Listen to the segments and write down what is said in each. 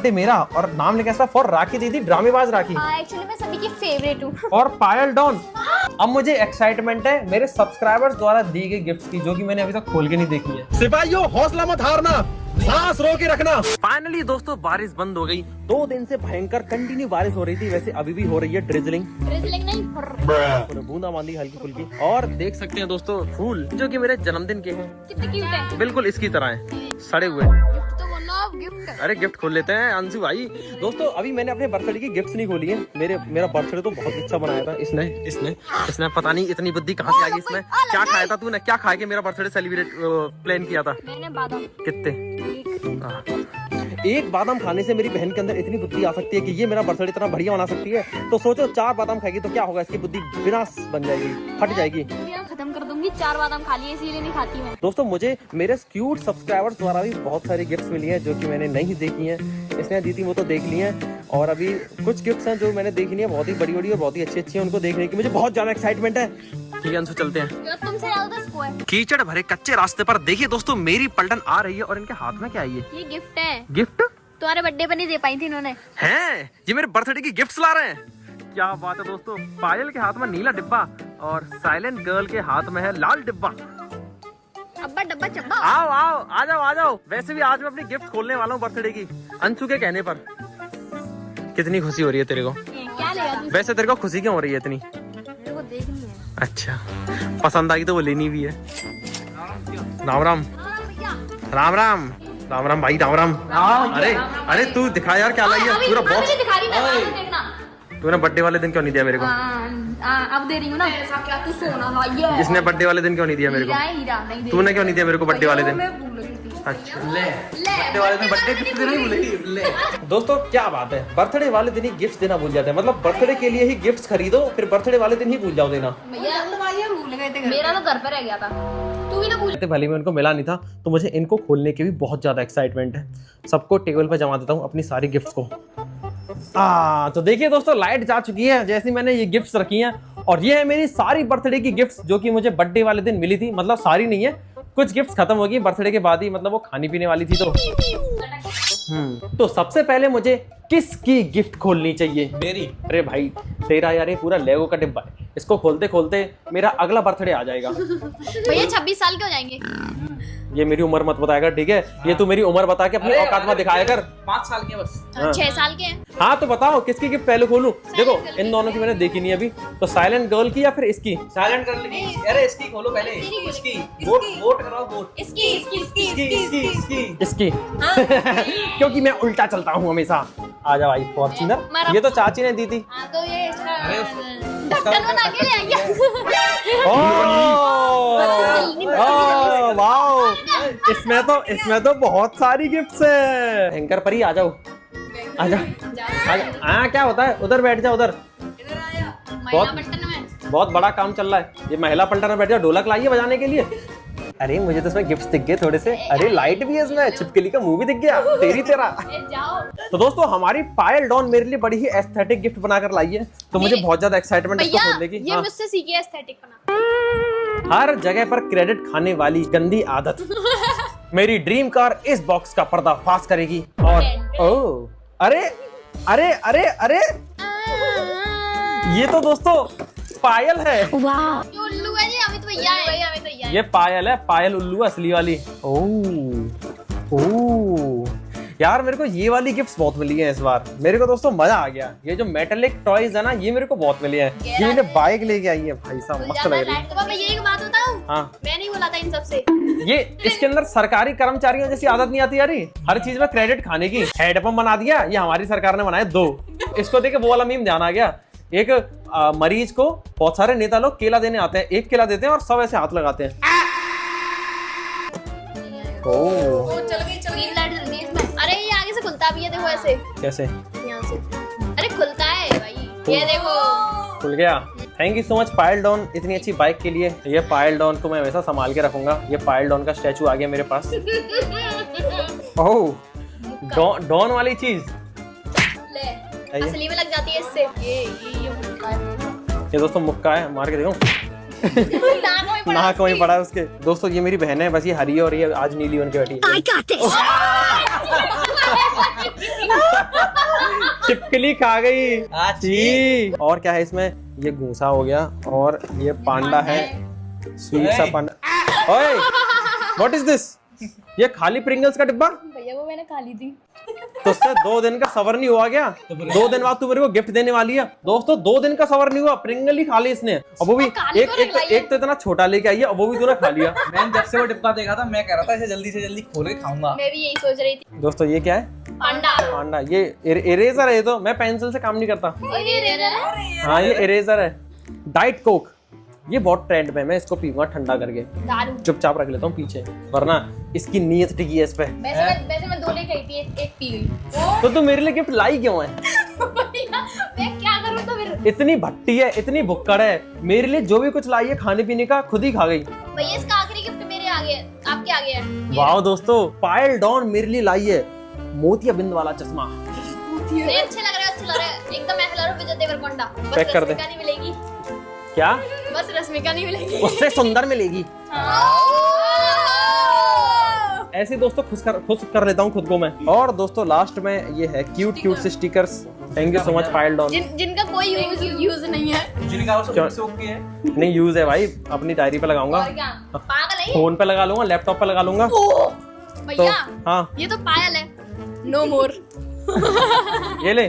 Birthday मेरा और नाम लिखा है फॉर राखी दीदी, ड्रामेबाज राखी। एक्चुअली मैं सभी की फेवरेट हूँ। और पायल डॉन। अब मुझे एक्साइटमेंट है मेरे सब्सक्राइबर्स द्वारा दी गई गिफ्ट्स की, जो कि मैंने अभी तक खोल के नहीं देखी है। सिपाहियों हौसला मत हारना, सांस रोक के रखना। फाइनली दोस्तों बारिश बंद हो गई। 2 दिन से भयंकर कंटिन्यू बारिश हो रही थी, वैसे अभी भी हो रही है ड्रिजलिंग नहीं, बूंदाबांदी हल्की फुल्की। और देख सकते हैं दोस्तों फूल जो कि मेरे जन्मदिन के हैं, कितने क्यूट है, बिल्कुल इसकी तरह है, सड़े हुए। गिफ्ट। अरे गिफ्ट खोल लेते हैं अंशु भाई। दोस्तों अभी मैंने अपने बर्थडे की गिफ्ट्स नहीं खोली है। मेरा बर्थडे तो बहुत अच्छा बनाया था इसने पता नहीं इतनी बुद्धि कहाँ से आ गई इसमें। क्या खाया था तूने, क्या खा के मेरा बर्थडे सेलिब्रेट प्लान किया था? मैंने बादाम। कितने? एक बादाम खाने से मेरी बहन के अंदर इतनी बुद्धि आ सकती है कि ये मेरा बर्थडे इतना बढ़िया बना सकती है। तो सोचो 4 बादाम खाएगी तो क्या होगा, इसकी बुद्धि विनाश बन जाएगी, फट जाएगी। खत्म कर दूंगी, 4 बादाम खा लिए इसीलिए नहीं खाती मैं। दोस्तों मुझे मेरे क्यूट सब्सक्राइबर्स द्वारा भी बहुत सारी गिफ्ट्स मिली हैं जो कि मैंने नहीं देखी हैं। इसने दी थी वो तो देख ली हैं, और अभी कुछ गिफ्ट्स हैं जो मैंने देखी नहीं है, बहुत ही बड़ी बड़ी और बहुत ही अच्छी हैं। उनको देखने की मुझे बहुत ज्यादा एक्साइटमेंट है। ठीक है अंशु चलते हैं। तुमसे ज्यादा इसको है। कीचड़ भरे कच्चे रास्ते पर देखिए दोस्तों मेरी पलटन आ रही है, और इनके हाथ में क्या है? ये गिफ्ट है। गिफ्ट? तुम्हारे बर्थडे पर नहीं दे पाई थी इन्होंने। हैं, ये मेरे बर्थडे की गिफ्ट्स ला रहे हैं। क्या बात है दोस्तों। पायल के हाथ में नीला डिब्बा और साइलेंट गर्ल के हाथ में है लाल डिब्बा। अब्बा डब्बा चब्बा। आओ आओ आ जाओ। वैसे भी आज मैं अपनी गिफ्ट खोलने वाला हूँ बर्थडे की, अंशु के कहने पर। कितनी खुशी हो रही है तेरे को? क्या लेगा तू? वैसे तेरे को खुशी क्यों हो रही है इतनी? मेरे को देखनी है। अच्छा पसंद आई तो वो लेनी भी है। राम राम राम राम राम राम भाई, राम राम। अरे तू दिखा यार क्या लाई है पूरा बॉक्स। दिखा रही देखना। तूने बर्थडे वाले दिन क्यों नहीं दिया मेरे को? अब दे रही हूँ ना। ऐसा क्या तू सोना भाई है? इसने बर्थडे वाले दिन क्यों नहीं दिया मेरे को? हीरा नहीं दे। तूने क्यों नहीं दिया मेरे को बर्थडे वाले दिन? मैं भूल रही थी। अच्छा बर्थडे वाले दिन बर्थडे गिफ्ट देना ही भूलेगी। ले दोस्तों क्या बात है, बर्थडे वाले दिन ही गिफ्ट देना भूल जाते हैं। मतलब बर्थडे के लिए ही गिफ्ट खरीदो, फिर बर्थडे वाले दिन ही भूल जाओ देना। मेरा तो घर पर रह गया था, तू भी ना भूल। भले में उनको मिला नहीं था, तो मुझे इनको खोलने की भी बहुत ज्यादा एक्साइटमेंट है। सबको टेबल पर जमा देता हूँ अपनी सारी गिफ्ट्स को। तो देखिए दोस्तों लाइट जा चुकी है जैसे मैंने ये गिफ्ट्स रखी हैं, और ये है मेरी सारी बर्थडे की गिफ्ट्स जो कि मुझे बर्थडे वाले दिन मिली थी। मतलब सारी नहीं है, कुछ गिफ्ट्स खत्म हो गई बर्थडे के बाद ही, मतलब वो खानी पीने वाली थी। तो सबसे पहले मुझे किसकी गिफ्ट खोलनी चाहिए? मेरी। अरे भाई तेरा यार ये पूरा लेगो का डिब्बा है, इसको खोलते खोलते मेरा अगला बर्थडे आ जाएगा। भैया 26 साल के हो जाएंगे। ये मेरी उम्र मत बताएगा, ठीक है? ये तू मेरी उम्र बता के अपनी औकात मत दिखाया कर। 5 साल के बस। 6 साल के हैं। हाँ तो बताओ किसकी गिफ्ट पहले खोलूं? देखो इन दोनों की मैंने देखी नहीं अभी, तो साइलेंट गर्ल की या फिर इसकी? साइलेंट कर लेगी। अरे इसकी खोलो पहले। इसकी वोट कराओ वोट। इसकी क्योंकि मैं उल्टा चलता हूँ हमेशा। आजा भाई फॉर्च्यूनर, ये तो चाची ने दी थी। तो ये ढक्कन बना के ले आई। वाओ, इसमें तो बहुत सारी गिफ्ट्स है। भयंकर परी आ जाओ, आजा। हाँ क्या होता है, उधर बैठ जा उधर। बहुत बड़ा काम चल रहा है, ये महिला पलटन में बैठ जा। ढोलक लाइए बजाने के लिए। अरे मुझे तो इसमें गिफ्ट्स दिख गए थोड़े से। अरे लाइट भी है इसमें, छिपकली का मुंह भी दिख गया, तेरा। तो दोस्तों हमारी पायल डॉन मेरे लिए बड़ी ही एस्थेटिक गिफ्ट बनाकर लाई है, तो मुझे बहुत ज्यादा एक्साइटमेंट है इसको खोलने की। ये मुझसे सीखी एस्थेटिक बना। हर जगह पर क्रेडिट खाने वाली गंदी आदत मेरी ड्रीम कार इस बॉक्स का पर्दाफाश करेगी। और अरे अरे अरे अरे ये तो दोस्तों पायल है। वाह उल्लू है जी, अमित भैया है। ये पायल है, पायल उल्लू असली वाली। ओह यार मेरे को ये वाली गिफ्ट्स बहुत मिली है इस बार। मेरे को दोस्तों मजा आ गया। ये जो मेटालिक टॉयज है ना, ये मेरे को बहुत मिले हैं। ये मैंने बाइक लेके आई है भाई साहब, मस्त लग रही है। तो मैं ये एक बात बताऊं, हाँ मैं नहीं बोला था इन सबसे। ये इसके अंदर सरकारी कर्मचारियों जैसी आदत नहीं आती यारी, हर चीज में क्रेडिट खाने की। हेडपंप बना दिया, ये हमारी सरकार ने बनाया 2। इसको देखे वो वाला मीम ध्यान आ गया। एक मरीज को बहुत सारे नेता लोग केला देने आते हैं, एक केला देते हैं और सब ऐसे हाथ लगाते हैं। चल गई इसमें। अरे ये आगे से खुलता भी है, देखो ऐसे। कैसे? यहाँ से। अरे खुलता है भाई, ये देखो खुल गया। Thank you so much Payal डॉन इतनी अच्छी बाइक के लिए। ये पायल डॉन को मैं वैसा संभाल के रखूंगा। ये पायल डॉन का स्टैचू आ गया मेरे पास। ओह डॉन वाली चीज असली में लग जाती है इससे। ये मुक्का है। ये दोस्तों मुक्का है, मार के देखो। नाक वहीं पड़ा है उसके। दोस्तों ये मेरी बहन है, बस ये हरी और ये आज नीली बन के बैठी है। छिपकली खा गई। अच्छी। छी। और क्या है इसमें? ये घूसा हो गया और ये पांडा है, स्वीट सा पांडा। ओए व्हाट इज दिस? ये खाली प्रिंगल्स का डिब्बा? भैया वो मैंने खा ली थी। तो उससे 2 दिन का सबर नहीं हुआ क्या? 2 दिन बाद तू मेरे को गिफ्ट देने वाली है। दोस्तों 2 दिन का सबर नहीं हुआ, प्रिंगल ही खा ली इसने। और वो भी एक तो इतना छोटा लेके आई है, और वो भी तूने खा लिया। मैंने जब से वो डिब्बा देखा था मैं कह रहा था इसे जल्दी से जल्दी खोल के खाऊंगा। मैं भी यही सोच रही थी। दोस्तों ये क्या है? पांडा। पांडा। ये इरेजर है। ये तो मैं पेंसिल से काम नहीं करता। और ये रेजर है। हाँ ये इरेजर है। डाइट कोक, ये बहुत ट्रेंड में, मैं इसको पीऊंगा ठंडा करके। दारू। चुपचाप रख लेता हूँ पीछे, वरना इसकी नीयत टिकी है इस पे। वैसे मैं 2 लेके आई थी, एक पी गई। तो तू मेरे लिए गिफ्ट लाई क्यों है? भैया मैं क्या करूँ तो फिर? इतनी भट्टी है, इतनी भुक्कड़ है, मेरे लिए जो भी कुछ लाई है खाने पीने का खुद ही खा गई। भैया इसका आखिरी गिफ्ट मेरे आगे है, आपके आगे है। वाह दोस्तों, पायल डॉन मेरे लिए लाई है मोतिया बिंद वाला चश्मा। नहीं अच्छे लग रहे हैं, अच्छे लग रहे हैं, एकदम ऐसा लग रहा है विजय देवरकोंडा। बस पैक कर दे। रश्मिका नहीं मिलेगी। क्या? बस रश्मिका नहीं मिलेगी। उससे सुंदर मिलेगी। हाँ। ऐसे दोस्तों खुश कर लेता हूँ खुद को मैं। और दोस्तों लास्ट में ये है क्यूट से stickers. Thank you so much Payal डॉन। जिनका कोई यूज नहीं है। जिनका ओके है। नहीं यूज है भाई, अपनी डायरी पे लगाऊंगा, और क्या? पागल है ये? फोन पे लगा लूंगा, लैपटॉप पे लगा लूंगा। ओह, तो भैया हाँ ये तो पायल है। नो मोर। ये ले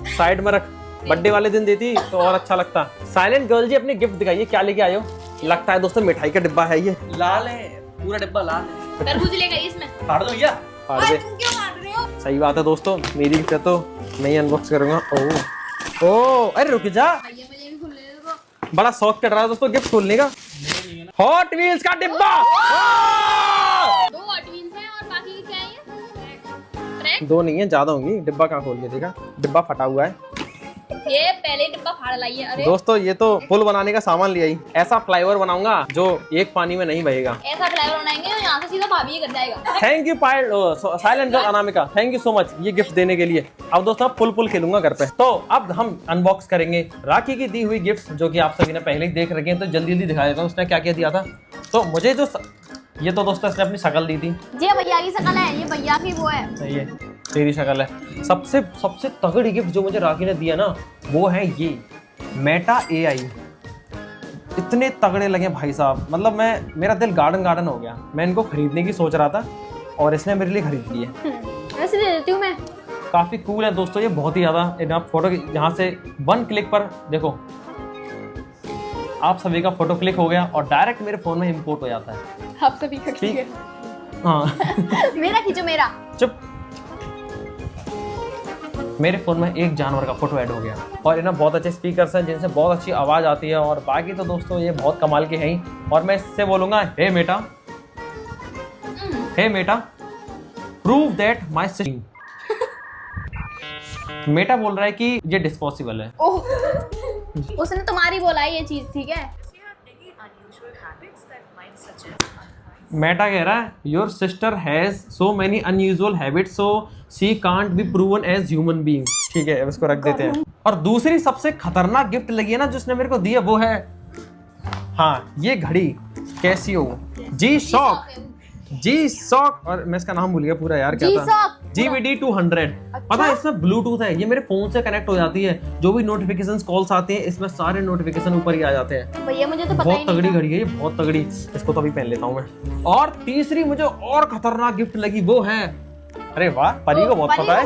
साइड में रख, बर्थडे वाले दिन देती तो और अच्छा लगता। साइलेंट गर्ल जी अपने गिफ्ट दिखाइए, क्या लेके आए हो? लगता है दोस्तों मिठाई का डिब्बा है ये। लाल है, पूरा डिब्बा लाल है। तरबूज ले गई इसमें। फाड़ दो भैया। फाड़ दे। तुम क्यों मार रहे हो? सही बात है दोस्तों, मेरी गिफ्ट है तो मैं ही अनबॉक्स करूंगा। ओ अरे रुक जा, भैया मुझे भी खुल ले दो। बड़ा शौक चढ़ रहा है दोस्तों गिफ्ट खोलने का। हॉट व्हील्स का डिब्बा। 2 हॉट व्हील्स हैं और बाकी क्या है ये? ट्रैक। 2 नहीं है, ज्यादा होंगी। डिब्बा कहाँ खोल के देखा? डिब्बा फटा हुआ है ये पहले डिब्बा फाड़ लाई है। अरे दोस्तों, ये तो पुल बनाने का सामान लिया ही। ऐसा फ्लाईओवर बनाऊंगा जो एक पानी में नहीं बहेगा। ऐसा फ्लाईओवर बनाएंगे और यहाँ से सीधा भाभी कर जाएगा। Thank you Payal silent girl Anamika, thank you so much ये गिफ्ट देने के लिए। अब दोस्तों पुल खेलूंगा घर पे। तो अब हम अनबॉक्स करेंगे राखी की दी हुई गिफ्ट, जो कि आप सभी ने पहले ही देख रखे हैं। तो जल्दी दिखा देता हूँ उसने क्या क्या दिया था। तो मुझे जो ये तो दोस्तों इसने अपनी शक्ल दी थी। ये भैया की शक्ल है, ये भैया की वो है। ये तेरी शक्ल है। सबसे तगड़ी गिफ्ट जो मुझे राखी ने दिया ना, वो है ये मेटा AI। इतने तगड़े लगे भाई साहब, मतलब मेरा दिल गार्डन हो गया। मैं इनको खरीदने की सोच रहा था और इसने मेरे लिए खरीद लिए। ऐसे दे देती हूँ मैं। काफी कूल है दोस्तों ये, बहुत ही ज्यादा। आप फोटो यहाँ से 1 क्लिक पर देखो, आप सभी का फोटो क्लिक हो गया और डायरेक्ट मेरे फोन में इंपोर्ट हो जाता है। आप सभी का ठीक है। हाँ मेरा खींचो, मेरा। चुप। मेरे फोन में एक जानवर का फोटो ऐड हो गया और इन्हें बहुत अच्छे स्पीकर्स हैं जिनसे बहुत अच्छी आवाज आती है। और बाकी तो दोस्तों ये बहुत कमाल के हैं ही। और मैं इससे बोलूंगा, hey Meta prove that my system. Meta बोल रहा है कि ये डिस्पोजेबल है। ओह, उसने तुम्हारी बोला है ये चीज, ठीक है। मेटा कह रहा है your sister has so many unusual habits so she can't be proven as human being. ठीक है, अब इसको रख देते हैं। और दूसरी सबसे खतरनाक गिफ्ट लगी है ना जिसने मेरे को दी है, वो है हाँ ये घड़ी कैसियो जी शॉक। और मैं इसका नाम भूल गया पूरा यार, क्या था? GVD 200। पता है इसमें ब्लूटूथ है, ये मेरे फोन से कनेक्ट हो जाती है। जो भी नोटिफिकेशंस कॉल्स आते हैं इसमें सारे नोटिफिकेशन ऊपर ही आ जाते हैं। भैया मुझे तो पता ही बहुत नहीं तगड़ी था। घड़ी है ये, बहुत तगड़ी। इसको तो अभी पहन लेता हूँ मैं। और तीसरी मुझे और खतरनाक गिफ्ट लगी, वो है, अरे वाह परी को बहुत पता है,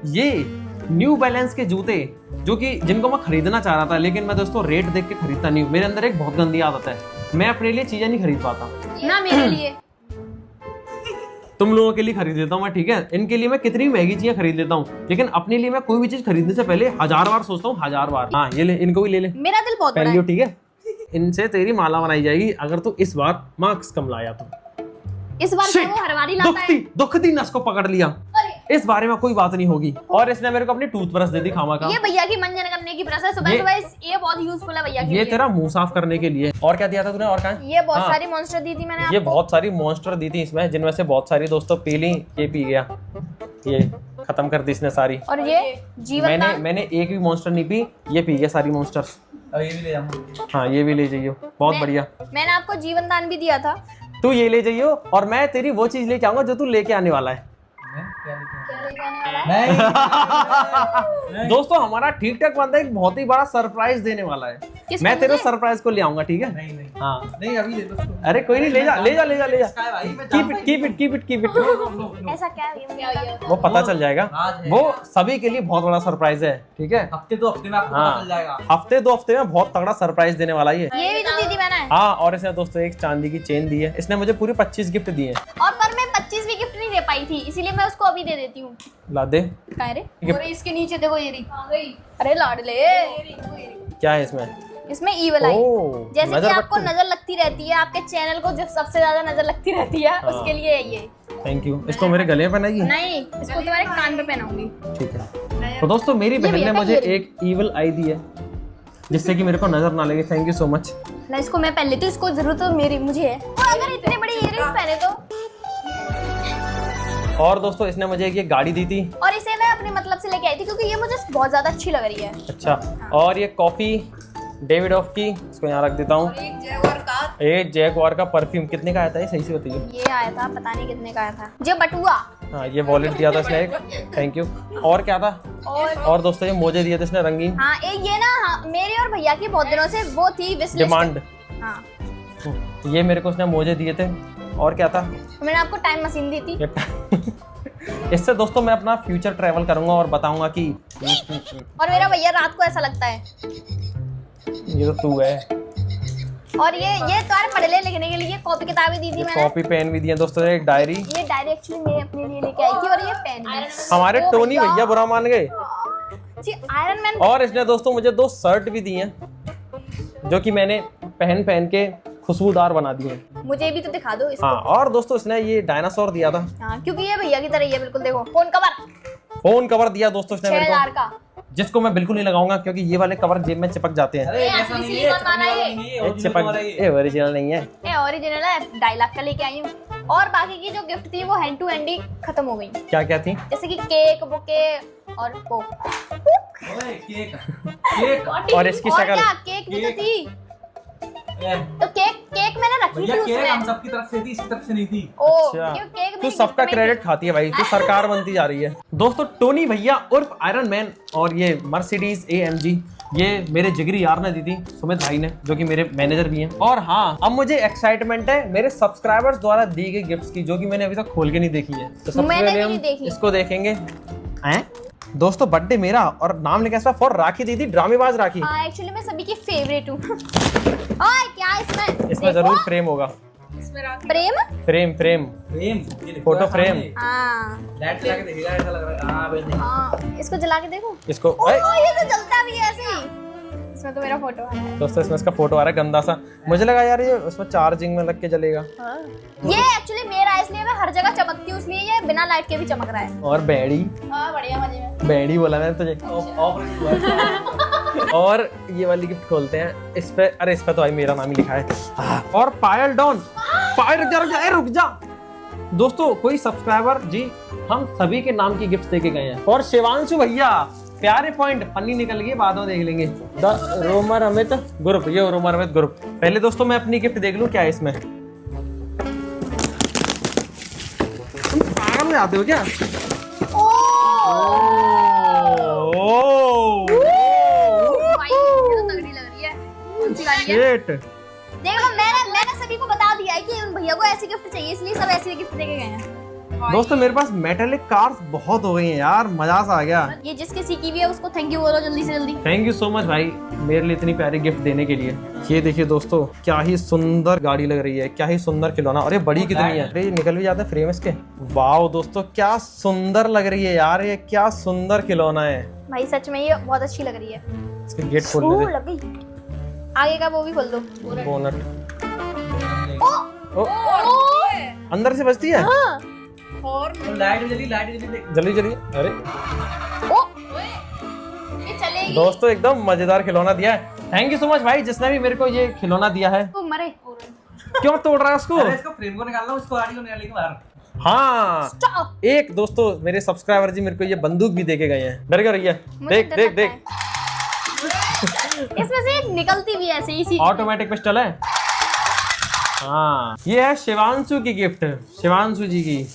ये न्यू बैलेंस के जूते, जो कि जिनको मैं खरीदना चाह रहा था, लेकिन मैं दोस्तों रेट देख के खरीदता नहीं हूँ। मेरे अंदर एक बहुत गंदी आदत है, मैं अपने लिए चीजें नहीं खरीद पाता ना। मेरे लिए तुम लोगों के लिए खरीद लेता हूँ मैं, ठीक है। इनके लिए मैं कितनी महंगी चीजें खरीद लेता हूँ, लेकिन अपने लिए मैं कोई भी चीज खरीदने से पहले 1000 बार सोचता हूँ, 1000 बार। हाँ ये ले, इनको भी ले ले, मेरा दिल बहुत बड़ा पहन लियो, है। ठीक है। इनसे तेरी माला बनाई जाएगी अगर तू इस बार मार्क्स कम लाया तो। इस बार Shit! वो हर बार ही लाता है। दुखती नस को पकड़ लिया। अरे इस बारे में कोई बात नहीं होगी। और इसने मेरे को अपनी टूथब्रश दे दी खामा का। ये भैया की मंजन करने की ब्रश है, सुबह ये- सुबह ये बहुत यूजफुल है भैया के ये लिए। तेरा मुंह साफ करने के लिए। और क्या दिया था तूने? और कहाँ? ये बहुत हाँ। सारी मॉन्स्टर दी थी मैंने ये आपको। बहुत सारी मॉन्स्टर दी थी इसमें, जिनमें से बहुत सारी दोस्तों पी ली, ये पी गया, ये खत्म कर दी इसने सारी। और ये जीवन दान। मैंने एक भी मॉन्स्टर नहीं पी, ये पी गया सारी मॉन्स्टर्स। अब ये भी ले जाऊंगा। हाँ ये भी ले जाइयो, बहुत बढ़िया। मैंने आपको जीवन दान भी दिया था। तू ये ले जाइयो और मैं तेरी वो चीज लेके आऊंगा जो तू लेके आने वाला है। नहीं दोस्तों हमारा ठीक ठाक बंदा एक बहुत ही बड़ा सरप्राइज देने वाला है। किसको, मैं तेरे मुझे? सरप्राइज को ले आऊंगा, ठीक है? नहीं नहीं हाँ नहीं, अभी दे दो उसको। अरे कोई नहीं, ले जा ले जा ले जा ले जा। इसका है भाई, मैं कीप जानता it keep it keep it keep it. ऐसा क्या है? क्या ये? वो पता चल जाएगा, राज है। वो सभी के लिए बहुत बड़ा सरप्राइज है, ठीक है? हफ्ते 2 हफ्ते में आपको हाँ। पता चल जाएगा। हफ्ते 2 हफ्ते में बहुत तगड़ा सरप्राइज देने वाला है ये। ये भी तो दीदी मैंने है। हाँ, और इसने दोस्तों एक चांदी की चेन दी है। इसने मुझे पूरे 25 गिफ्ट दिए हैं। और पर मैं 25 भी गिफ्ट नहीं दे पाई थी, इसीलिए मैं उसको अभी दे देती हूँ। ला दे। क्या रे? Gift। और इसके नीचे देखो ये रही। अरे लाडले, क्या है इसमें? इसमें ईवल आई। ओह, जैसे कि नजर आपको बट्टी। नजर लगती रहती है, आपके चैनल को जो सबसे ज्यादा नजर लगती रहती है, हाँ। उसके लिए है ये। Thank you. इसको मेरे गले में पहनाएगी? नहीं, इसको तुम्हारे कान पे पहनाऊंगी। ठीक है। तो दोस्तों मेरी बहन भैया ने का मुझे earring। एक ईवल आई दी है, जिससे कि मेरे को नजर ना लगे। Thank you so much. ना इसको मैं पहन लेती हूँ, इसको जरूरत तो मेरी मुझे है। और अगर इतने बड़े इयररिंग्स पहने तो। और दोस्तों इसने मुझे एक ये गाड़ी दी थी। और इसे मैं अपने मतलब से लेके आई थी, क्योंकि ये मुझे बहुत ज्यादा अच्छी लग रही है। अच्छा, और ये कॉफी डेविडोफ की, इसको यहाँ रख देता हूँ। ये जैगवार का परफ्यूम कितने का आया था ये, सही से बताइए? ये आया था, पता नहीं कितने का आया था। ये बटुआ। हाँ, ये वॉलेट दिया था इसने एक। Thank you. और क्या था? और दोस्तों ये मोजे दिए थे इसने रंगीन। हाँ, ये ना, हाँ, मेरे और भैया की बहुत दिनों से वो थी विश लिस्ट। डिमांड। हाँ, ये मेरे को उसने मोजे दिए थे। और क्या था? मैंने आपको टाइम मशीन दी थी। ये इससे दोस्तों मैं अपना फ्यूचर ट्रैवल करूंगा और बताऊंगा कि और मेरा भैया रात को ऐसा लगता है। ये तो तू है। और ये तुम्हारे पढ़ने लिखने के लिए कॉपी किताबें दी थी मैंने। कॉपी पेन भी दिए दोस्तों, एक डायरी। ये डायरी एक्चुअली मैं अपने लिए लेके आई थी, और ये पेन भी। हमारे ओ टोनी भैया बुरा मान गए। जी, आयरन मैन। और इसने दोस्तों मुझे 2 शर्ट भी दी हैं, जो कि मैंने पहन पहन के खुशबूदार बना दिए हैं। मुझे भी तो दिखा दो इसको। हाँ, और दोस्तों इसने ये डायनासोर दिया था। हाँ, क्योंकि ये भैया की तरह ही है बिल्कुल। देखो, फोन कवर फोन कवर दिया दोस्तों इसने मेरे 6000 को, का। जिसको मैं बिल्कुल नहीं लगाऊंगा, क्योंकि ये वाले कवर जेब में चिपक जाते हैं। अरे ये ऐसा असली नहीं है, सिलिकॉन चिपकने वाला वाला है। नहीं है, ये original चिपक, वाला है। ये ओरिजिनल नहीं है। ये ओरिजिनल है, 2.5 लाख का लेके आई हूँ। और बाकी की जो गिफ्ट थी वो हैंड टू हैंड ही खत्म हो गई। क्या क्या थी? जैसे कि केक, बुके और वो। ओए केक केक और इसकी और शक्ल। क्या, केक भी तो केक। थी। ए, तो केक मैंने रखी भैया थी केक हम उसमें। सबकी तरफ से थी, इसकी तरफ से नहीं थी। ओ, अच्छा, क्यों केक तू मेरी सबका gift में क्रेडिट थी। खाती है भाई, तू सरकार बनती जा रही है। दोस्तों टोनी भैया उर्फ आयरन मैन और ये मर्सिडीज AMG, ये मेरे जिगरी यार ने दी थी, सुमित भाई ने, जो कि मेरे मैनेजर भी हैं। और हाँ, अब मुझे एक्साइटमेंट है मेरे सब्सक्राइबर्स द्वारा दी गई गिफ्ट्स की, जो कि मैंने अभी तक खोल के नहीं देखी है। तो सबसे मैंने पहले भी हम नहीं देखी। इसको देखेंगे। हैं? दोस्तों बर्थडे मेरा, और नाम लिखा इसमें फॉर राखी दीदी, ड्रामेबाज राखी। हाँ, एक्चुअली मैं सभी की फेवरेट हूँ। ओए, क्या इसमें? इसमें देखो, जरूर फ्रेम होगा। प्रेम। फ्रेम फ्रेम फ्रेम, ये लिखो फोटो है फ्रेम। सामने। हाँ लाइट लगा के देखिएगा, ऐसा लग रहा है। हाँ भाई नहीं। हाँ, इसको जला के देखो। इसको ओ, ऐ, ये तो जलता भी है ऐसे ही। इसमें तो मेरा फोटो है। दोस्तों इसमें इसका फोटो आ रहा है गंदा सा। मुझे लगा यार ये उसमें चार्जिंग में लग के जलेगा। ये एक्चुअली मेरा है, इसलिए मैं हर जगह चमकती हूँ, इसलिए ये बिना लाइट के भी चमक रहा है। और बैड़ी, हाँ, बढ़िया मजे में। बैड़ी बोला मैंने तुझे। ऑफ और ये वाली गिफ्ट खोलते हैं। इस पे, अरे इस पे तो भाई मेरा नाम ही लिखा है। और पायल डॉन, पायल रुक जा। दोस्तों कोई सब्सक्राइबर जी हम सभी के नाम की गिफ्ट देके गए हैं। और शिवांशु भैया, प्यारे पॉइंट, पन्नी निकल गई, बाद में देख लेंगे। द रोमर अमित ग्रुप, ये रोमर अमित ग्रुप। पहले दोस्तों मैं अपनी गिफ्ट देख लूं क्या है इसमें। तुम पागल में आते हो क्या? भाई, ये तो तगड़ी लग रही है। कौन सी गाड़ी है? शिट। देख लो, मैंने सभी को बता दिया है कि उन भैया को ऐसी गिफ्ट चाहिए, इसलिए सब ऐसी गिफ्ट देके गए हैं। दोस्तों मेरे पास मेटालिक कार्स बहुत हो गई हैं यार, मजा सा आ गया। ये जिसके सीखी भी है उसको थैंक यू बोलो जल्दी से जल्दी। थैंक यू सो मच भाई मेरे लिए इतनी प्यारी गिफ्ट देने के लिए। ये देखिए दोस्तों, क्या ही सुंदर गाड़ी लग रही है, क्या ही सुंदर खिलौना। और ये बड़ी कितनी है, अरे ये निकल भी जाता है फ्रेम इसके। वाओ दोस्तों, क्या सुंदर लग रही है यार, ये क्या सुंदर खिलौना है। भाई सच में ये बहुत अच्छी लग रही है। इसके गेट खोल ओह, दे, लग गई। आगे का वो भी खोल दो। बोनट। ओ, ओ, अंदर से बजती है। हाँ। लाइट जली देख। जल्दी जल्दी। अरे ओ, ये चलेगी। दोस्तों एकदम मजेदार खिलौना दिया है। थैंक यू सो मच भाई जिसने भी मेरे को ये खिलौना दिया है। तू मरे। क्यों तोड़ रहा है उसको? अरे इसको फ्रेम को निकालना, उसको गाड़ी को निकालने के बाहर। हाँ, स्टॉप। एक दोस्तों मेरे सब्सक्राइबर जी मेरे को ये बंदूक भी देके गए हैं। डर क्यों रही है? मुझे देख डर देख लगता देख, है। इसमें से एक निकलती भी है ऐसे इसी। ऑटोमेटिक पिस्टल है। हाँ, ये है शिवांशु की गिफ्ट, शिवांशु जी की।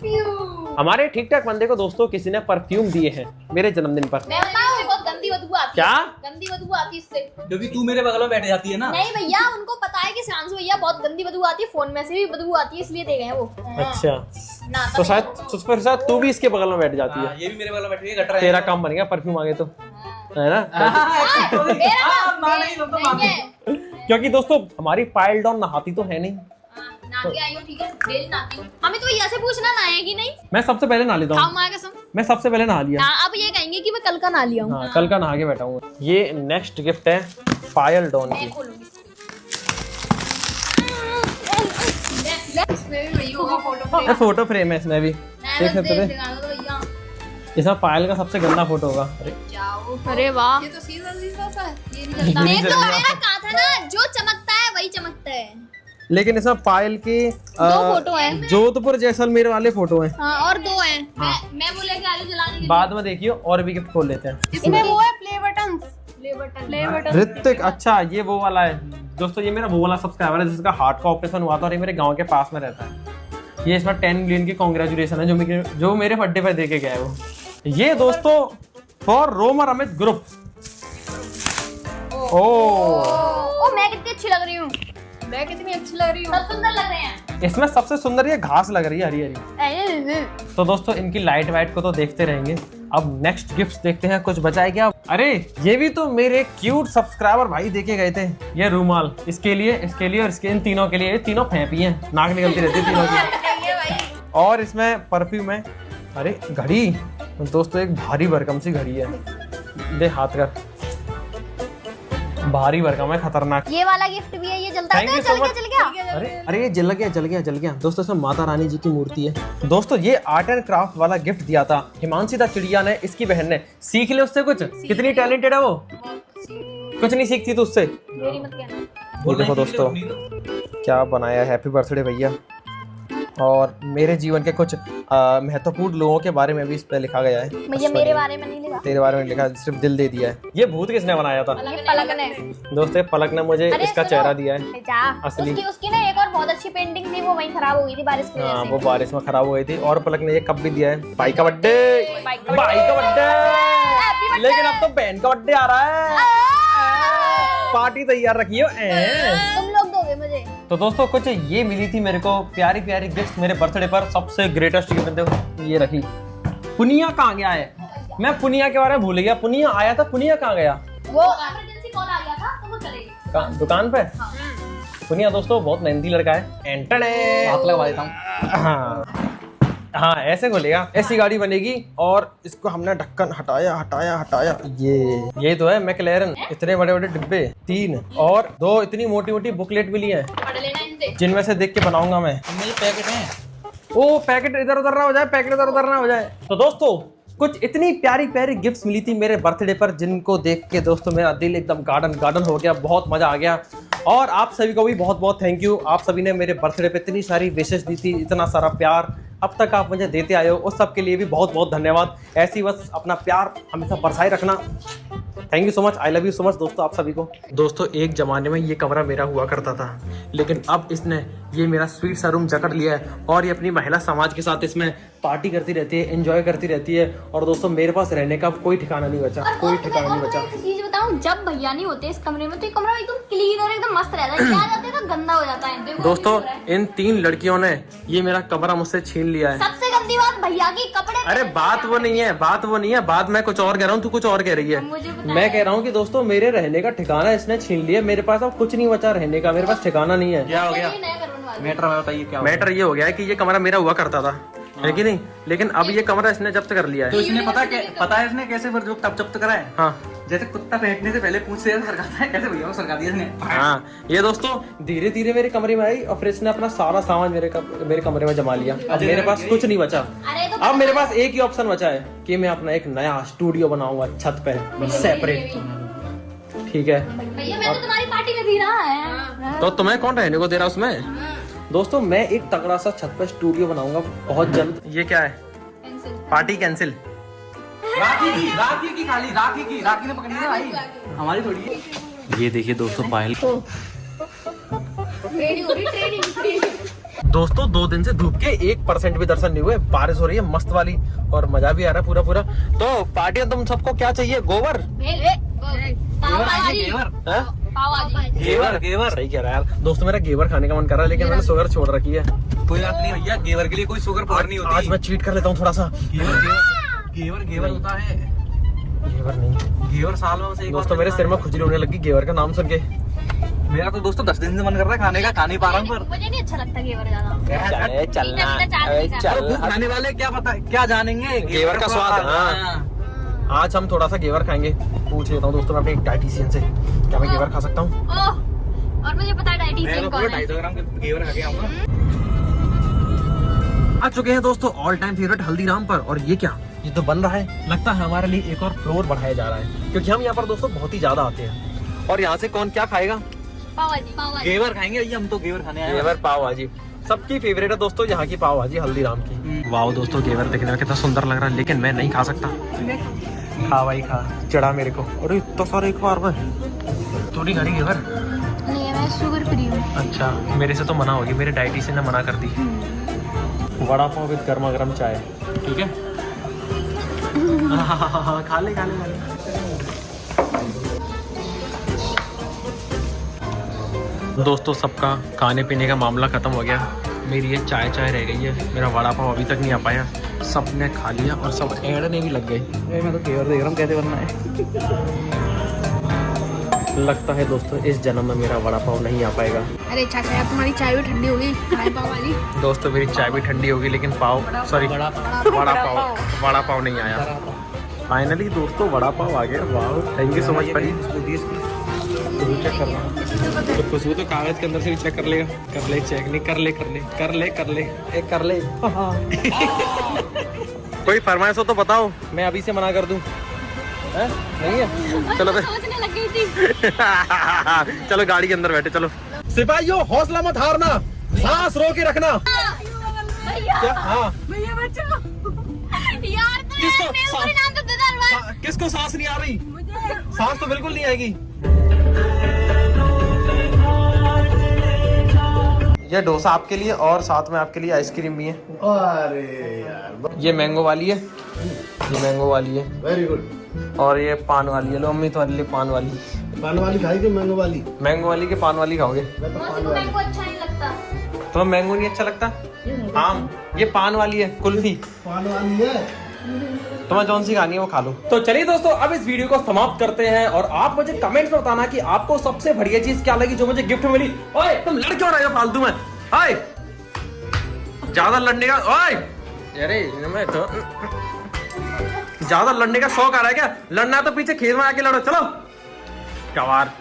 परफ्यूम। हमारे ठीक ठाक बंदे को दोस्तों किसी ने परफ्यूम दिए हैं मेरे जन्मदिन पर। मैं बताऊं, बहुत गंदी बदबू आती है। क्या? गंदी बदबू आती है इससे। क्योंकि तू मेरे बगल में बैठ जाती है ना। नहीं भैया, उनको पता है कि शांशु भैया बहुत गंदी बदबू आती है, फोन में से भी बदबू आती है, इसलिए दे गए हैं वो। अच्छा, ना तो शायद तू भी इसके बगल में बैठ जाती है। ये भी मेरे बगल में बैठी है, गटर है। तेरा काम बन गया परफ्यूम आ गए तो, है ना? क्योंकि दोस्तों हमारी पायल डॉन नहाती तो है नहीं। ना के आई हूं, ठीक है, डेली नहाती हूं। हमें तो भैया से पूछना ना है कि नहीं। मैं सबसे पहले नहा लेता खाओ हूँ। माँ कसम। मैं सबसे पहले नहा लिया। अब ये कहेंगे कि मैं कल का नहा लिया हूँ। हाँ, कल का नहा के बैठा हूँ। ये नेक्स्ट गिफ्ट है पायल डॉन की। मैं खोलूंगी इसमें भी वही होगा, फोटो फोटो फ्रेम है इसमें भी, देख सकते थे। भैया। इसमें पायल का सबसे गंदा फोटो होगा। अरे जाओ, अरे वाह, ये तो सीधा सा है, ये नहीं नहीं चलता। देख लो, जल्दी मैंने कहा था ना, जो चमकता है वही चमकता है। लेकिन इसमें पायल के दो फोटो हैं। जोधपुर जैसलमेर वाले फोटो हैं। हाँ, और दो हैं। मैं बोले कि आलू जलाने के लिए। बाद में देखियो और भी गिफ्ट खोल लेते हैं। इसमें वो है play button. Play button. Hrithik, अच्छा ये वो वाला है दोस्तों। ये मेरा वो वाला सब्सक्राइबर है जिसका हार्ट का ऑपरेशन हुआ था और ये मेरे गांव के पास में रहता है। ये इसमें 10 मिलियन की कांग्रेचुलेशन है जो मेरे बर्थडे पर देके गया है वो। ये दोस्तों फॉर रोमर अमित ग्रुप। ओ, मैं कितनी अच्छी लग रही हूँ। मैं कितनी अच्छी लग रही हूँ। सब सुंदर लग रहे हैं। इसमें सबसे सुंदर ये घास लग रही है, हरी हरी। तो दोस्तों इनकी लाइट वाइट को तो देखते रहेंगे। अब नेक्स्ट गिफ्ट देखते हैं, कुछ बचा है क्या? अरे ये भी तो मेरे क्यूट सब्सक्राइबर भाई देके गए थे। ये रूमाल इसके लिए और इसके, इन तीनों के लिए। ये तीनों फेंपी हैं, नाक निकलती रहती है तीनों की। और इसमें परफ्यूम है। अरे घड़ी दोस्तों, एक भारी भरकम सी घड़ी है। दे हाथ कर, भारी भरकम है, खतरनाक। ये वाला गिफ्ट भी है, ये जलता है। Thank you चल so गया much। अरे ये जल गया दोस्तों। इसमें माता रानी जी की मूर्ति है दोस्तों। ये आर्ट एंड क्राफ्ट वाला गिफ्ट दिया था हिमांशी दा चिड़िया ने, इसकी बहन ने। सीख ले उससे कुछ, कितनी टैलेंटेड है वो। कुछ नहीं सीखती तो उससे। मेरी मत कहना। ये देखो दोस्तों क्या बनाया, हैप्पी बर्थडे भैया। और मेरे जीवन के कुछ महत्वपूर्ण लोगों के बारे में भी इस पे लिखा गया है। भैया मेरे बारे में नहीं लिखा। तेरे बारे में लिखा, सिर्फ दिल दे दिया है। ये भूत किसने बनाया था? ये पलक ने। दोस्तों पलक ने मुझे अरे इसका सुनो, चेहरा दिया है जा। असली। उसकी ना एक और बहुत अच्छी पेंटिंग थी, वो वहीं खराब हो गई थी बारिश की वजह हाँ, से। वो बारिश में खराब हो गई थी। और पलक ने ये कप भी दिया है, भाई का बर्थडे। Happy birthday. लेकिन अब तो बहन का बर्थडे आ रहा है, पार्टी तैयार रखियो। तुम लोग दोगे मुझे। तो दोस्तों कुछ ये मिली थी मेरे को प्यारी प्यारी गिफ्ट मेरे बर्थडे पर। सबसे ग्रेटेस्ट गिफ्ट देखो ये रखी। पुनिया कहाँ गया है? मैं पुनिया के बारे में भूल गया। पुनिया आया था, पुनिया कहाँ गया? वो इमरजेंसी कॉल आ गया था तो वो चले गए दुकान पे। पुनिया दोस्तों बहुत मेहनती लड़का है। एंटने हाथ लगवा देता हूँ। हाँ ऐसे खोलेगा, ऐसी गाड़ी बनेगी। और इसको हमने ढक्कन हटाया। ये तो है मैकलेरन। इतने बड़े बड़े डिब्बे, 3 और 2 इतनी मोटी मोटी बुकलेट भी ली है, पढ़ लेना इनसे। जिनमें से देख के बनाऊंगा मैं। मेरे पैकेट हैं। ओ पैकेट इधर उधर ना हो जाए, पैकेट इधर उधर ना हो जाए। तो दोस्तों कुछ इतनी प्यारी प्यारी गिफ्ट्स मिली थी मेरे बर्थडे पर, जिनको देख के दोस्तों मेरा दिल एकदम गार्डन हो गया। बहुत मजा आ गया। और आप सभी को भी बहुत बहुत थैंक यू। आप सभी ने मेरे बर्थडे पे इतनी सारी विशेष दी थी, इतना सारा प्यार अब तक आप मुझे देते आए हो, उस सब के लिए भी बहुत बहुत धन्यवाद। ऐसी बस अपना प्यार हमेशा बरसाए रखना। Thank you so much, I love you so much दोस्तों आप सभी को। दोस्तों एक जमाने में ये कमरा मेरा हुआ करता था, लेकिन अब इसने ये मेरा स्वीट सा रूम जकड़ लिया है और ये अपनी महिला समाज के साथ इसमें पार्टी करती रहती है, एंजॉय करती रहती है। और दोस्तों मेरे पास रहने का कोई ठिकाना नहीं बचा, कोई ठिकाना नहीं बचा। एक चीज बताऊं, जब भैया नहीं होते इस कमरे में तो ये कमरा एकदम क्लीन और एकदम मस्त रहता है। क्या जाते हैं तो गंदा हो जाता है। देखो दोस्तों इन 3 लड़कियों ने ये मेरा कमरा मुझसे छीन लिया है। सबसे गंदी बात भैया की कपड़े। अरे बात वो नहीं है, बात मैं कुछ और कह रहा हूँ, तू कुछ और कह रही है। मुझे पता मैं कह रहा हूँ कि दोस्तों मेरे रहने का ठिकाना इसने छीन लिया। मेरे पास अब कुछ नहीं बचा रहने का, मेरे पास ठिकाना नहीं है। क्या हो गया? ये नया घर बनवा दो। मैटर में बताइए क्या? मैटर ये हो गया है कि ये कमरा मेरा हुआ करता था, है कि नहीं, लेकिन अब ये कमरा इसने जब्त कर लिया तो है। इसने पता है इसने कैसे जब्त करा है? हाँ जैसे कुत्ता बैठने से पहले पूंछ से सरकाता है, कैसे भैया को सरका दिया इसने। हाँ ये दोस्तों धीरे धीरे मेरे कमरे में आई और फिर इसने अपना सारा सामान मेरे कमरे में जमा लिया। अब मेरे पास कुछ नहीं बचा। अरे तो अब मेरे पास एक ही ऑप्शन बचा है कि मैं अपना एक नया स्टूडियो बनाऊंगा छत पे सेपरेट। ठीक है भैया मैं तो तुम्हारी पार्टी में थी ना। तो तुम्हें कौन रहने को दे रहा उसमें? दोस्तों मैं एक तगड़ा सा छत पे स्टूडियो बनाऊंगा बहुत जल्द। ये क्या है? Party cancel. राखी की खाली राखी ने पकड़ी ना भाई, हमारी थोड़ी है। ये देखिए दोस्तों पायल। ट्रेनिंग हो रही ट्रेनिंग। दोस्तों 2 दिन से धूप के 1% भी दर्शन नहीं हुए, बारिश हो रही है मस्त वाली और मजा भी आ रहा है पूरा पूरा। तो पार्टियां तुम सबको क्या चाहिए? गोबर? पाव भाजी। हाँ? पाव भाजी। घेवर सही कह रहा है यार। दोस्तों मेरा घेवर खाने का मन कर रहा है, लेकिन मैंने शुगर छोड़ रखी है। कोई बात नहीं भैया, घेवर के लिए कोई शुगर पाउडर नहीं होती। आज मैं चीट कर लेता हूँ थोड़ा सा। घेवर होता है। घेवर नहीं, घेवर साल में बस एक दोस्तों बार मेरे सिर में खुजली होने लगी घेवर का नाम सुन के। मेरा तो दोस्तों 10 दिन से मन कर रहा है खाने का, खा नहीं पा रहा हूँ पर मुझे नहीं अच्छा लगता घेवर ज्यादा। चल खाने वाले क्या पता क्या जानेंगे घेवर का स्वाद। हाँ। आज हम थोड़ा सा घेवर खाएंगे। पूछ लेता हूँ दोस्तों मैं अपने एक डाइटिशियन से, क्या मैं घेवर खा सकता हूँ? और मुझे पता है डाइटिशियन मैं तो कौन है। 250 ग्राम के घेवर खा के आऊंगा। आ चुके हैं दोस्तों ऑल टाइम फेवरेट हल्दीराम पर। और ये क्या, ये तो बन रहा है, लगता है हमारे लिए एक और फ्लोर बढ़ाया जा रहा है, क्योंकि हम यहाँ पर दोस्तों बहुत ही ज्यादा आते हैं। और यहाँ से कौन क्या खाएगा? पाव भाजी। घेवर खाएंगे भैया, हम तो घेवर खाने आए हैं। घेवर पाव भाजी सबकी फेवरेट है दोस्तों, यहाँ की पाव भाजी हल्दीराम की। वाह दोस्तों घेवर देखने में कितना सुंदर लग रहा है, लेकिन मैं नहीं खा सकता। खा भाई खा, चढ़ा मेरे को। अरे इतना सारा एक बार में थोड़ी घड़ी घेवर। नहीं मैं शुगर फ्री हूँ। अच्छा मेरे से तो मना होगी, मेरे डाइटिशियन ने मना कर दी। वड़ा पाव विद गर्मा गर्म चाय, ठीक है? खा ले खा ले खा ले। दोस्तों सबका खाने पीने का मामला खत्म हो गया, मेरी ये चाय रह गई है, मेरा वड़ा पाव अभी तक नहीं आ पाया। सबने खा लिया और सब एड़ने भी लग गए। मैं तो घेवर देख रहा हूँ कैसे बनना है। लगता है दोस्तों इस जन्म में मेरा वड़ा पाव नहीं आ पाएगा। अरे चाचा यार तुम्हारी चाय भी ठंडी होगी, खाए पाव भाजी। दोस्तों मेरी चाय भी ठंडी होगी, लेकिन पाव सॉरी वड़ा पाव नहीं आया। फाइनली दोस्तों वड़ा पाव आ गया। वाह थैंक यू सो मच भाई। चेक कर रहा हूँ तो खुशबू तो कागज के अंदर से भी चेक कर लेगा। कर ले चेक, नहीं कर ले एक कर ले। कोई फरमाइश हो तो बताओ, मैं अभी से मना कर दूं। नहीं है? चलो फिर सोचने लग गई थी। चलो गाड़ी के अंदर बैठे। चलो सिपाहियों हौसला मत हारना, सांस रोक के रखना। भैया क्या? हाँ भैया बचाओ यार तो किसको मेरे नाम तो दरबार। किसको सांस नहीं आ रही? सांस तो बिल्कुल नहीं आएगी। ये डोसा आपके लिए और साथ में आपके लिए आइसक्रीम भी है। अरे यार ये मैंगो वाली है, ये मैंगो वाली है, वेरी गुड। और ये पान वाली है। लो अम्मी तुम्हारे लिए पान वाली। पान वाली खाई कि मैंगो वाली? मैंगो वाली के पान वाली खाओगे? मैं तो पान को वाली। मैंगो अच्छा नहीं लगता। तुम्हें मैंगो नहीं अच्छा लगता? आम। ये पान वाली है कुल्फी। पान वाली है। तुम्हें जौन सी खानी है वो खा लो। तो चलिए दोस्तों अब इस वीडियो को समाप्त करते हैं, और आप मुझे कमेंट्स में बताना कि आपको सबसे बढ़िया चीज क्या लगी जो मुझे गिफ्ट में मिली। ओए तुम लड़ क्यों रहे हो फालतू में? ओए ज्यादा लड़ने का, ओए अरे मैं तो ज्यादा लड़ने का शौक आ रहा है क्या? लड़ना है तो पीछे खेत में आके लड़ो। चलो कवार।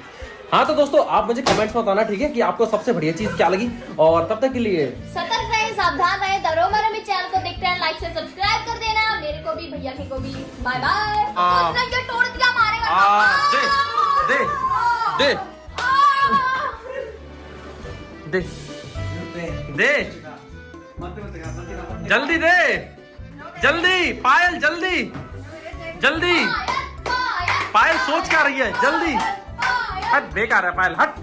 हाँ तो दोस्तों आप मुझे कमेंट्स में बताना, ठीक है, कि आपको सबसे बढ़िया चीज क्या लगी। और तब तक के लिए सतर्क रहे, सावधान रहे। दरोमर में चैनल को देखते हैं, लाइक से सब्सक्राइब कर देना। मेरे को भी भैया को भी बाय बाय। उसने जो तोड़ दिया मारेगा। दे दे दे दे जल्दी दे, जल्दी पायल, जल्दी जल्दी। पायल सोच क्या रही है? जल्दी। हट बेकार है पायल, हट।